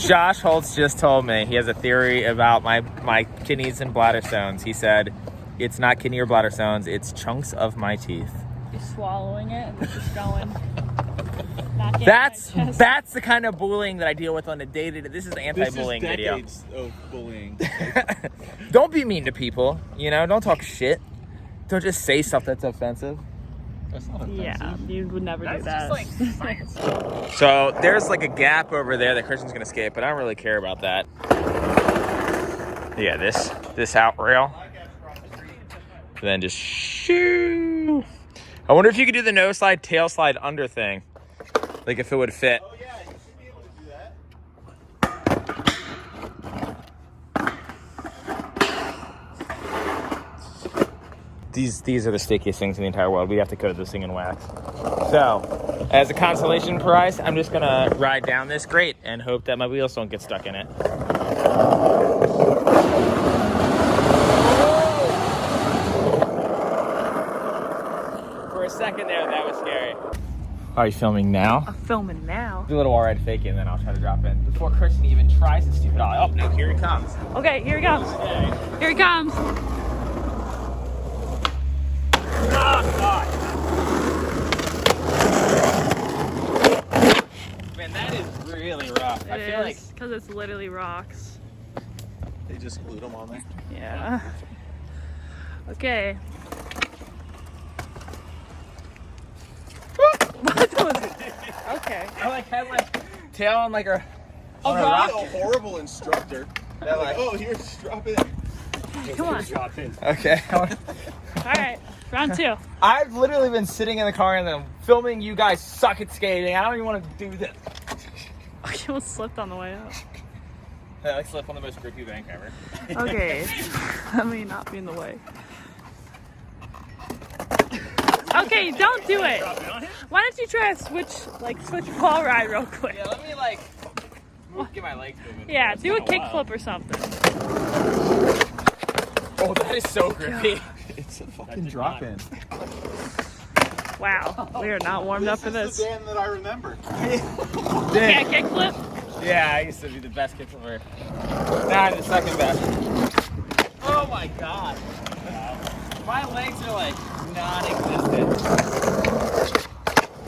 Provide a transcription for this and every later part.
Josh Holtz just told me he has a theory about my kidneys and bladder stones. He said it's not kidney or bladder stones, it's chunks of my teeth. You're swallowing it and just going. That's the kind of bullying that I deal with on a day-to-day. This is an anti-bullying video. This is decades of bullying. Don't be mean to people, you know? Don't talk shit. Don't just say stuff that's offensive. That's not offensive. Yeah, you would never do that. That's just like science. So there's like a gap over there that Christian's gonna skate, but I don't really care about that. Yeah, this out rail. Then just shoo. I wonder if you could do the no slide, tail slide under thing. Like if it would fit. Oh yeah, you should be able to do that. These are the stickiest things in the entire world. We have to coat this thing in wax. So, as a consolation prize, I'm just gonna ride down this grate and hope that my wheels don't get stuck in it. For a second there, that was scary. Are you filming now? I'm filming now. Do a little alright fake it, and then I'll try to drop in. Before Christian even tries his stupid ollie. Oh, no, here he comes. Okay, here he comes. Here he comes. Oh, God. Man, that is really rough. I feel like... because it's literally rocks. They just glued them on there. Yeah. Okay. Okay. I like had my tail on like a rock. A horrible instructor. They're like, oh, here, just drop it. Come on. Okay. All right. Round 2. I've literally been sitting in the car and then filming you guys suck at skating. I don't even want to do this. I almost slipped on the way up. I like slip on the most grippy bank ever. Okay. Let me not be in the way. Okay, don't do it. Why don't you try to switch ball ride real quick? Yeah, let me get my legs moving. Yeah, do a kickflip or something. Oh, that is so grippy. It's a fucking drop-in. Wow, we are not warmed up for this. This is the Dan that I remember. Yeah, kickflip? Yeah, I used to be the best kickflipper. Now I'm the second best. Oh my God. My legs are like non-existent.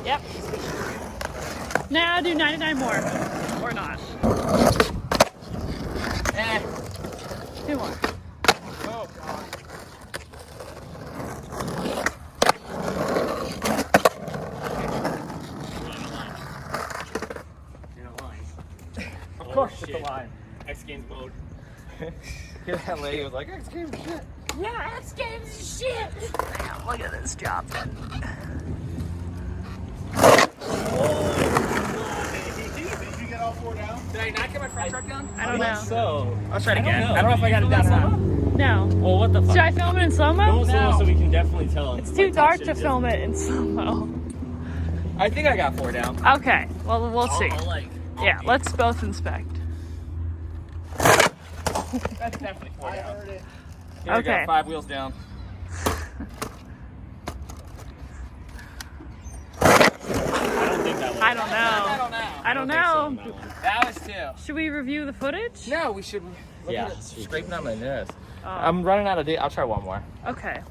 Yep. Now do 99 more. Or not. Eh. 2 more. Oh God. Of course it's the line. X Games mode. Hear that lady was like, X Games shit. Yeah, X Games is shit. Damn, look at this drop in. Did you get all 4 down? Did I not get my front truck down? I don't know. So, I'll try it again. know. I don't know if I got it down or not. No. well, what the fuck? Should I film it in slow-mo? Go slow so we can definitely tell. It's too dark to film it in slow-mo. I think I got 4 down. Okay, well, we'll see. Yeah, let's both inspect. That's definitely 4 I down. heard it. Here we Okay. go, 5 wheels down. I don't know. I don't know. That was 2. Should we review the footage? No, we should. Look Yeah. at it scraping on my nose. Oh, I'm running out of date. I'll try one more. okay.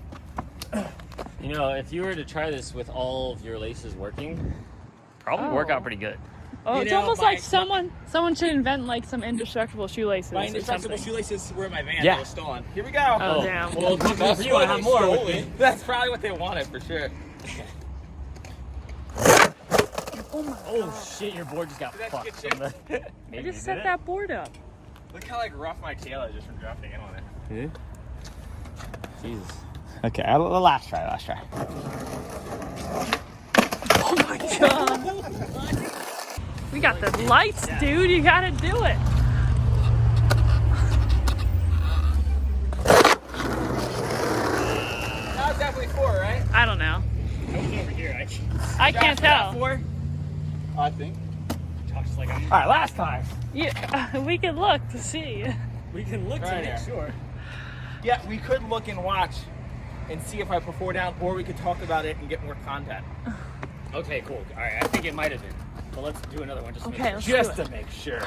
You know, if you were to try this with all of your laces working, probably work out pretty good. Oh, You it's know, almost my- like someone should invent like some indestructible shoelaces. My or indestructible something. shoelaces were in my van. Yeah. They were stolen. Here we go. Oh, damn. Well, good That's for you. what I have they more. stole it. That's probably what they wanted for sure. Oh shit, your board just got Did that fucked. get from the- I Maybe just you set did that board up. Look how like rough my tail is just from dropping in on it. it. Jesus. Okay, last try. Oh my god. We got the lights, dude. You gotta do it. That was definitely 4, right? I don't know. Over here, I can't tell. 4. I think. Josh's like, All right, last time. Yeah, we could look to see. we can look Right to here. make sure. Yeah, we could look and watch and see if I put 4 down, or we could talk about it and get more content. Okay, cool. All right, I think it might have been. But let's do another one just to Okay, make let's sure. do Just it. to make sure.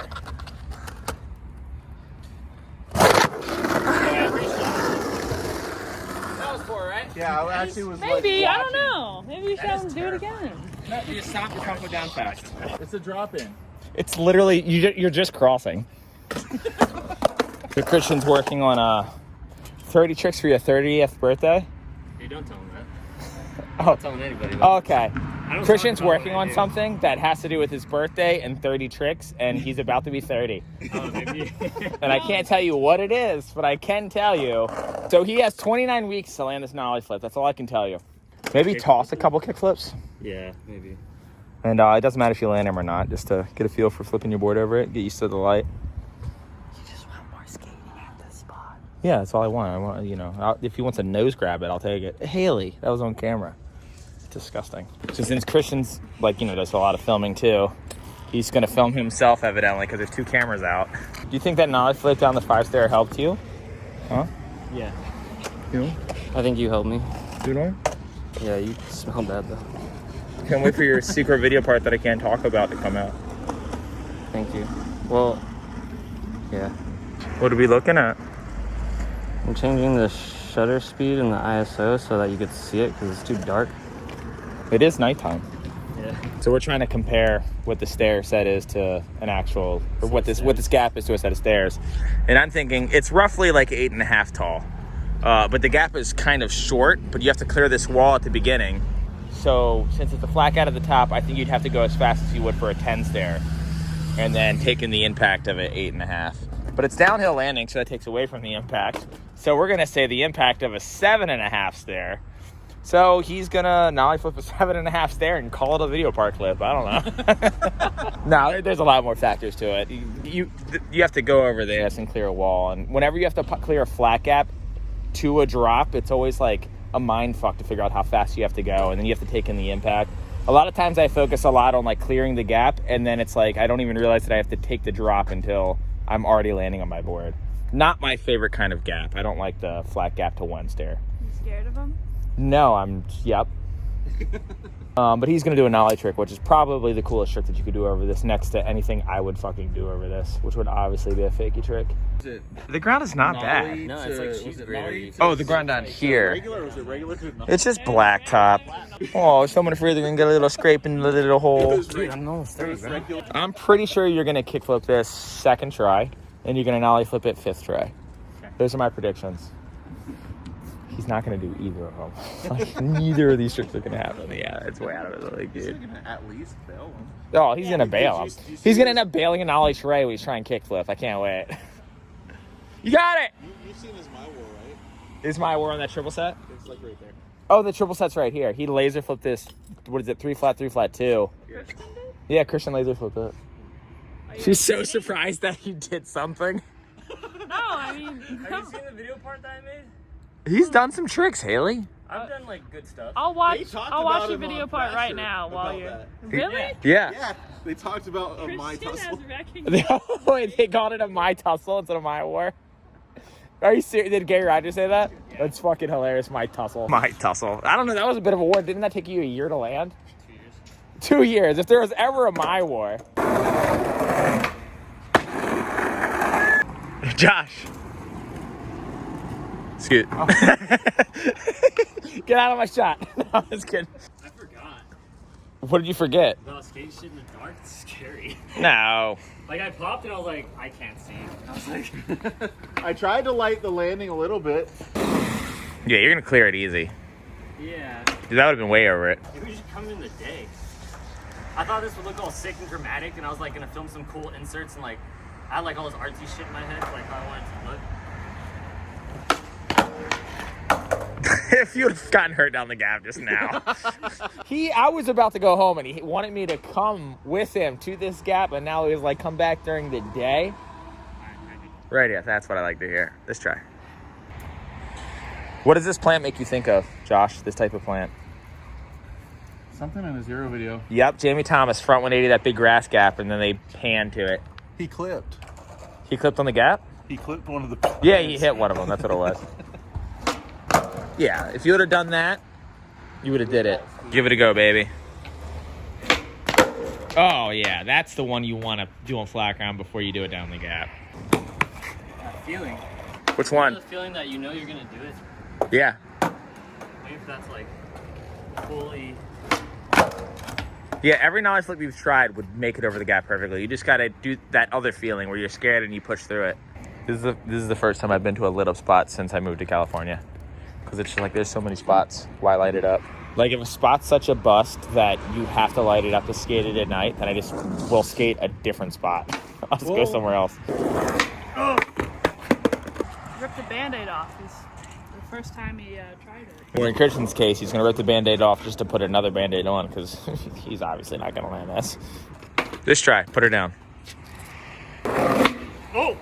that? Yeah, I actually was Maybe, like, I don't know. Maybe we should have him do it again. No, you just stop your comfort down fast. It's a drop in. It's literally, you're just crossing. The Christian's working on 30 tricks for your 30th birthday. Hey, don't tell him that. Oh, Don't tell him anybody. But okay. I don't Christian's talk about working what I on do. something that has to do with his birthday and 30 tricks, and he's about to be 30. Oh, maybe. And I can't tell you what it is, but I can tell you. So he has 29 weeks to land this nollie flip. That's all I can tell you. Maybe toss a couple kick flips. Yeah, maybe. And it doesn't matter if you land them or not, just to get a feel for flipping your board over it, get used to the light. You just want more skating at this spot. Yeah, that's all I want. I want, you know, if he wants a nose grab it, I'll take it. Haley, that was on camera. Disgusting. So since Christian's, like, you know, does a lot of filming too, he's going to film himself evidently because there's 2 cameras out. Do you think that nollie flip down the 5-stair helped you? Huh? Yeah. You? I think you helped me. You know? Yeah, you smelled bad though. Can't wait for your secret video part that I can't talk about to come out. Thank you. Well, yeah. What are we looking at? I'm changing the shutter speed and the ISO so that you could see it because it's too dark. It is nighttime. Yeah. So we're trying to compare what the stair set is to an actual, or what this gap is to a set of stairs. And I'm thinking it's roughly like 8.5 tall. But the gap is kind of short, but you have to clear this wall at the beginning. So since it's a flat out at the top, I think you'd have to go as fast as you would for a 10 stair. And then taking the impact of it 8.5. But it's downhill landing, so that takes away from the impact. So we're gonna say the impact of a 7.5 stair. So he's gonna nollie flip a 7.5 stair and call it a video part clip. I don't know. No, there's a lot more factors to it. You have to go over this and clear a wall. And whenever you have to clear a flat gap to a drop, it's always like a mind fuck to figure out how fast you have to go, and then you have to take in the impact. A lot of times I focus a lot on like clearing the gap, and then it's like I don't even realize that I have to take the drop until I'm already landing on my board. Not my favorite kind of gap. I don't like the flat gap to 1 stair. You scared of him? No, yep. But he's gonna do a nollie trick, which is probably the coolest trick that you could do over this, next to anything I would fucking do over this, which would obviously be a fakie trick. The ground is not bad. No, it's like cheese grater. Oh, the ground down here. Regular or was it regular? It's just blacktop. Oh, someone further can get a little scrape in the little hole. Dude, I'm almost 30, bro. I'm pretty sure you're gonna kickflip this 2nd try, and you're gonna nollie flip it 5th try. Those are my predictions. He's not gonna do either of them. Like, neither of these tricks are gonna happen. Yeah, it's way out of it, like, He's dude. gonna at least bail him. Oh, he's gonna bail him. Did you see He's gonna this? end up bailing a nollie tray when he's trying kickflip. I can't wait. You got it. You've seen his My War, right? Is my war on that triple set? It's like right there. Oh, the triple set's right here. He laser flipped this. What is it? 3 flat, 3 flat, 2. Christian did? Yeah, Christian laser flipped it. Are you She's so kidding? surprised that he did something. No, I mean, Have you seen the video part that I made? He's done some tricks, Haley. I've done like good stuff. I'll watch. They talked I'll watch about the him video on part right Thrasher now while about you're. that. Really? Yeah. Yeah. Yeah, they talked about a My Christian Tussle. has wrecking. Wait, they called it a My Tussle instead of My War? Are you serious? Did Gary Rogers say that? Yeah. That's fucking hilarious. My Tussle. My Tussle. I don't know. That was a bit of a war. Didn't that take you a year to land? 2 years. 2 years. If there was ever a My War. Josh. Scoot. Oh. Get out of my shot. No, I'm just kidding. I forgot. What did you forget? About skate shit in the dark, it's scary. No. Like I popped and I was like, I can't see. I was like, I tried to light the landing a little bit. Yeah, you're gonna clear it easy. yeah. Dude, that would have been way over it. Maybe we should come in the day. I thought this would look all sick and dramatic, and I was like gonna film some cool inserts and like I had like all this artsy shit in my head, like how I wanted it to look. If you would have gotten hurt down the gap just now. I was about to go home, and he wanted me to come with him to this gap, and now he was like, come back during the day. Right, yeah, that's what I like to hear. Let's try. What does this plant make you think of, Josh, this type of plant? Something in a Zero video. Yep, Jamie Thomas, front 180, that big grass gap, and then they pan to it. He clipped. He clipped on the gap? He clipped one of the. Yeah, he hit one of them. That's what it was. Yeah, if you would have done that, you would have did it. Give it a go, baby. Oh, yeah, that's the one you want to do on flat ground before you do it down the gap. That feeling. Which one? The feeling that you know you're gonna do it. Yeah. Maybe if that's like fully. Yeah, every nollie flip you've tried would make it over the gap perfectly. You just gotta do that other feeling where you're scared and you push through it. This is the first time I've been to a lit up spot since I moved to California. Because it's just like there's so many spots. Why light it up? Like if a spot's such a bust that you have to light it up to skate it at night, then I just will skate a different spot. I'll just go somewhere else. Rip the Band-Aid off. It's the first time he tried it. Well, in Christian's case, he's gonna rip the Band-Aid off just to put another Band-Aid on because he's obviously not gonna land this. Just try, put her down. Oh!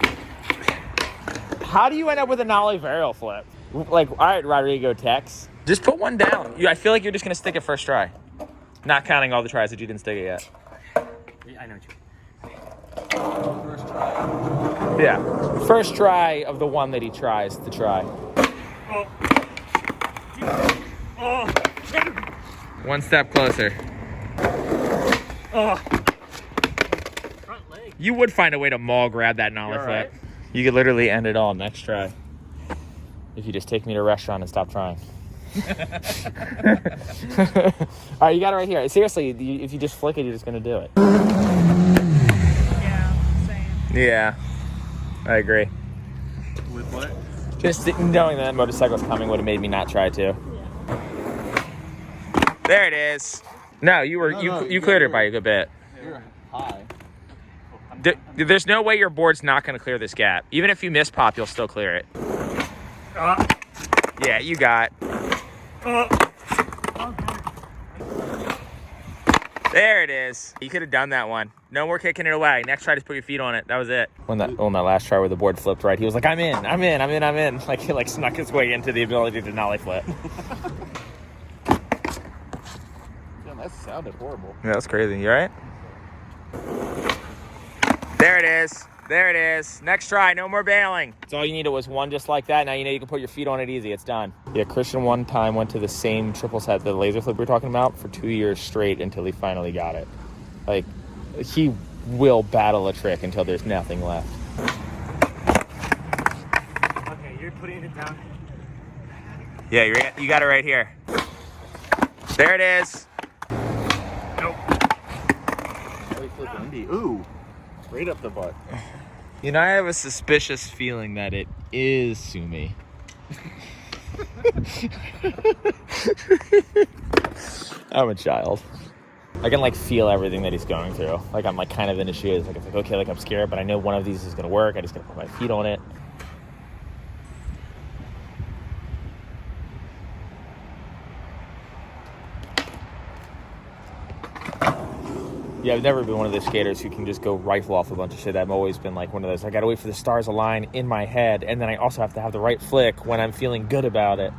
How do you end up with a nollie varial flip? Like, all right, Rodrigo Tex, just put one down. I feel like you're just gonna stick it first try. Not counting all the tries that you didn't stick it yet. Yeah, I know what you First try. Yeah, first try of the one that he tries to try. Oh. Oh. One step closer. Oh. Front leg. You would find a way to maul grab that nollie flip. Right? You could literally end it all next try. If you just take me to a restaurant and stop trying. All right, you got it right here. Seriously, if you just flick it, you're just going to do it. Yeah, same. Yeah, I agree. With what? Just knowing that motorcycle was coming would have made me not try to. Yeah. There it is. No, you cleared it by a good bit. You're high. There's no way your board's not going to clear this gap. Even if you miss pop, you'll still clear it. Yeah, you got. There it is. You could have done that one. No more kicking it away. Next try, just put your feet on it. That was it. On that last try where the board flipped right, he was like, I'm in. Like he like snuck his way into the ability to nollie flip. Damn, that sounded horrible. Yeah, that's crazy. You all right? There it is. There it is. Next try, no more bailing. That's all you needed was one just like that. Now you know you can put your feet on it easy. It's done. Yeah, Christian one time went to the same triple set, the laser flip we were talking about, for 2 years straight until he finally got it. Like, he will battle a trick until there's nothing left. Okay, you're putting it down. Yeah, you got it right here. There it is. Nope. Ooh, right up the butt. You know, I have a suspicious feeling that it is Sumi. I'm a child. I can like feel everything that he's going through. Like I'm like kind of initiated. Like it's like, okay, like I'm scared, but I know one of these is gonna work. I just gotta put my feet on it. Yeah, I've never been one of those skaters who can just go rifle off a bunch of shit. I've always been like one of those. I gotta wait for the stars align in my head, and then I also have to have the right flick when I'm feeling good about it.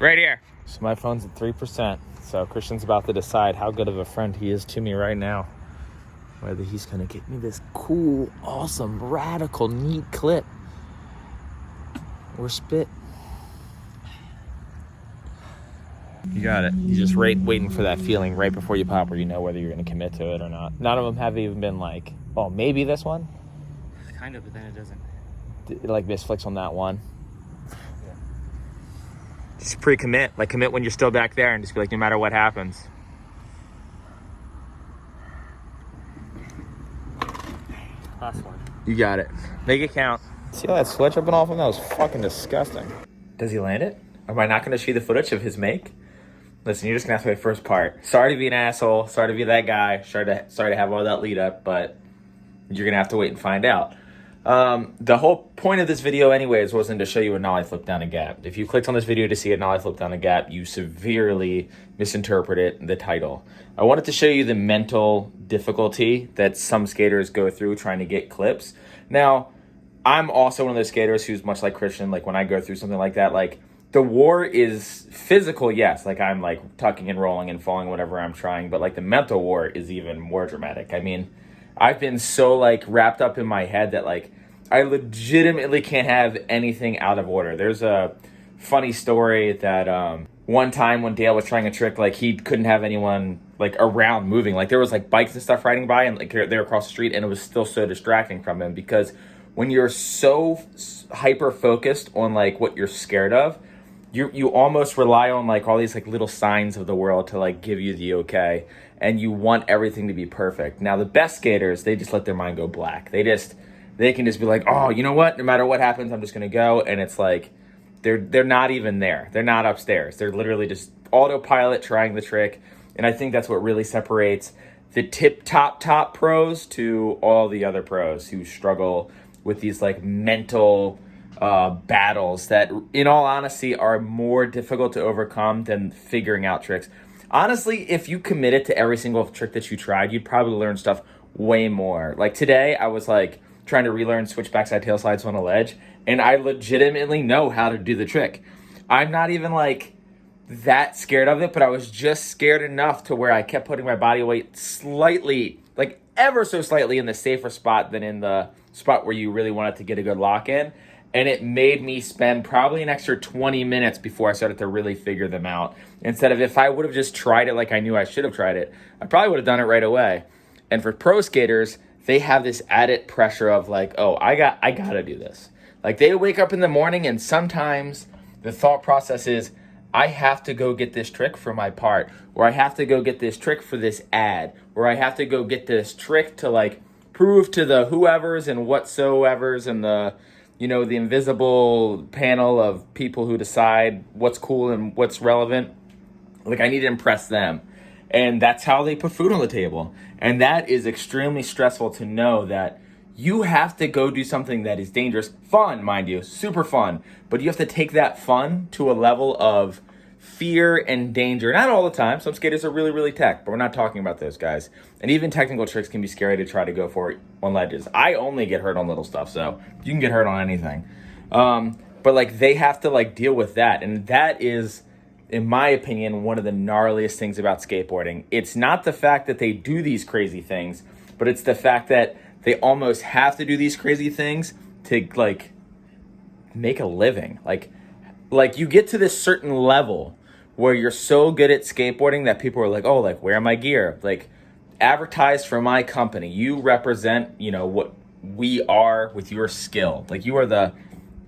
Right here. So my phone's at 3%. So Christian's about to decide how good of a friend he is to me right now. Whether he's gonna get me this cool, awesome, radical, neat clip or spit. You got it. You just waiting for that feeling right before you pop where you know whether you're going to commit to it or not. None of them have even been like, oh, maybe this one. Kind of, but then it doesn't. Like misflicks on that one. Yeah. Just pre-commit. Like commit when you're still back there and just be like, no matter what happens. Last one. You got it. Make it count. See how that switch up and off him? That was fucking disgusting. Does he land it? Am I not going to see the footage of his make? Listen, you're just going to have to wait first part. Sorry to be an asshole. Sorry to be that guy. Sorry to have all that lead up, but you're going to have to wait and find out. The whole point of this video anyways wasn't to show you a nollie flip down a gap. If you clicked on this video to see a nollie flip down a gap, you severely misinterpreted the title. I wanted to show you the mental difficulty that some skaters go through trying to get clips. Now, I'm also one of those skaters who's much like Christian. Like when I go through something like that, like the war is physical, yes. Like I'm like tucking and rolling and falling whatever I'm trying, but like the mental war is even more dramatic. I mean, I've been so like wrapped up in my head that like I legitimately can't have anything out of order. There's a funny story that one time when Dale was trying a trick, like he couldn't have anyone like around moving. Like there was like bikes and stuff riding by and like they're across the street and it was still so distracting from him because when you're so hyper focused on like what you're scared of, you almost rely on like all these like little signs of the world to like give you the okay, and you want everything to be perfect. Now the best skaters, they just let their mind go black. They can just be like, oh, you know what? No matter what happens, I'm just gonna go. And it's like they're not even there. They're not upstairs. They're literally just autopilot trying the trick. And I think that's what really separates the top pros to all the other pros who struggle with these like mental battles that, in all honesty, are more difficult to overcome than figuring out tricks. Honestly, if you committed to every single trick that you tried, you'd probably learn stuff way more. Like today, I was like trying to relearn switch backside tail slides on a ledge, and I legitimately know how to do the trick. I'm not even like that scared of it, but I was just scared enough to where I kept putting my body weight slightly, like ever so slightly, in the safer spot than in the spot where you really wanted to get a good lock in. And it made me spend probably an extra 20 minutes before I started to really figure them out. Instead of, if I would have just tried it like I knew I should have tried it, I probably would have done it right away. And for pro skaters, they have this added pressure of like, oh, I gotta do this. Like they wake up in the morning and sometimes the thought process is, I have to go get this trick for my part, or I have to go get this trick for this ad, or I have to go get this trick to like prove to the whoever's and whatsoever's and the, you know, the invisible panel of people who decide what's cool and what's relevant. Like I need to impress them. And that's how they put food on the table. And that is extremely stressful to know that you have to go do something that is dangerous. Fun, mind you, super fun. But you have to take that fun to a level of fear and danger. Not all the time. Some skaters are really, really tech, but we're not talking about those guys. And even technical tricks can be scary to try to go for on ledges. I only get hurt on little stuff, so you can get hurt on anything. But like they have to like deal with that. And that is, in my opinion, one of the gnarliest things about skateboarding. It's not the fact that they do these crazy things, but it's the fact that they almost have to do these crazy things to like make a living. Like you get to this certain level where you're so good at skateboarding that people are like, oh, like, where am I gear? Like, advertise for my company. You represent, you know, what we are with your skill. Like, you are the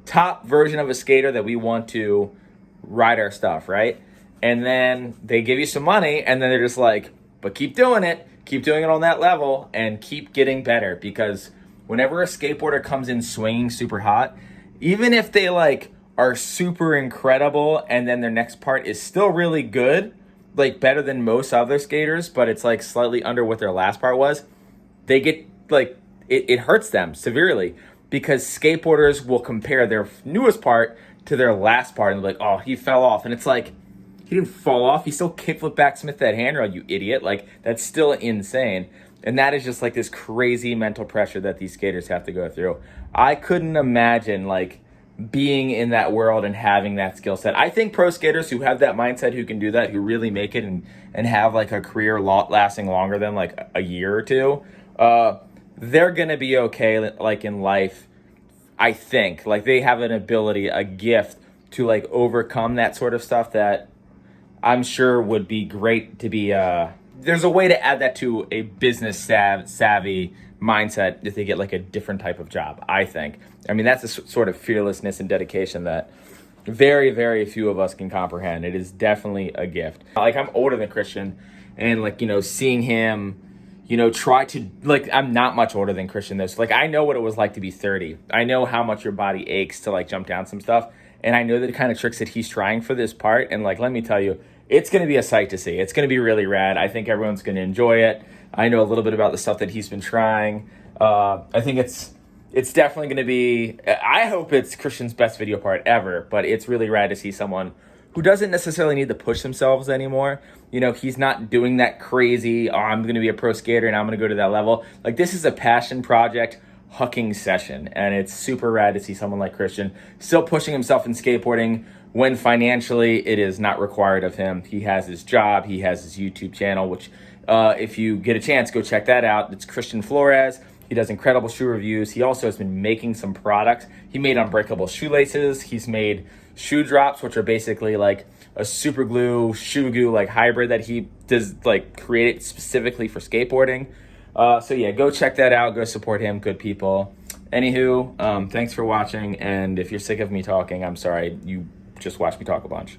top version of a skater that we want to ride our stuff, right? And then they give you some money, and then they're just like, but keep doing it. Keep doing it on that level and keep getting better, because whenever a skateboarder comes in swinging super hot, even if they like are super incredible and then their next part is still really good, like better than most other skaters, but it's like slightly under what their last part was, they get like, it hurts them severely, because skateboarders will compare their newest part to their last part and like, oh, he fell off. And it's like, he didn't fall off. He still kickflip backsmith that handrail, you idiot. Like, that's still insane. And that is just like this crazy mental pressure that these skaters have to go through. I couldn't imagine like being in that world and having that skill set. I think pro skaters who have that mindset, who can do that, who really make it and have like a career lasting longer than like a year or two, they're going to be okay like in life. I think like they have an ability, a gift to like overcome that sort of stuff that I'm sure would be great to be, there's a way to add that to a business savvy mindset if they get like a different type of job, I think. I mean, that's a sort of fearlessness and dedication that very, very few of us can comprehend. It is definitely a gift. Like, I'm older than Christian, and like, you know, seeing him, you know, try to, like, I'm not much older than Christian though. So like, I know what it was like to be 30. I know how much your body aches to like jump down some stuff. And I know the kind of tricks that he's trying for this part. And like, let me tell you, it's going to be a sight to see. It's going to be really rad. I think everyone's going to enjoy it. I know a little bit about the stuff that he's been trying. I think it's definitely going to be, I hope it's Christian's best video part ever, but it's really rad to see someone who doesn't necessarily need to push themselves anymore. You know, he's not doing that crazy, oh, I'm going to be a pro skater and I'm going to go to that level. Like, this is a passion project hucking session, and it's super rad to see someone like Christian still pushing himself in skateboarding when financially it is not required of him. He has his job, he has his YouTube channel, which if you get a chance, go check that out. It's Christian Flores. He does incredible shoe reviews. He also has been making some products. He made unbreakable shoelaces. He's made shoe drops, which are basically like a super glue, shoe glue like hybrid that he does, like created specifically for skateboarding. So yeah, go check that out. Go support him. Good people. Anywho, thanks for watching, and if you're sick of me talking, I'm sorry. You just watched me talk a bunch.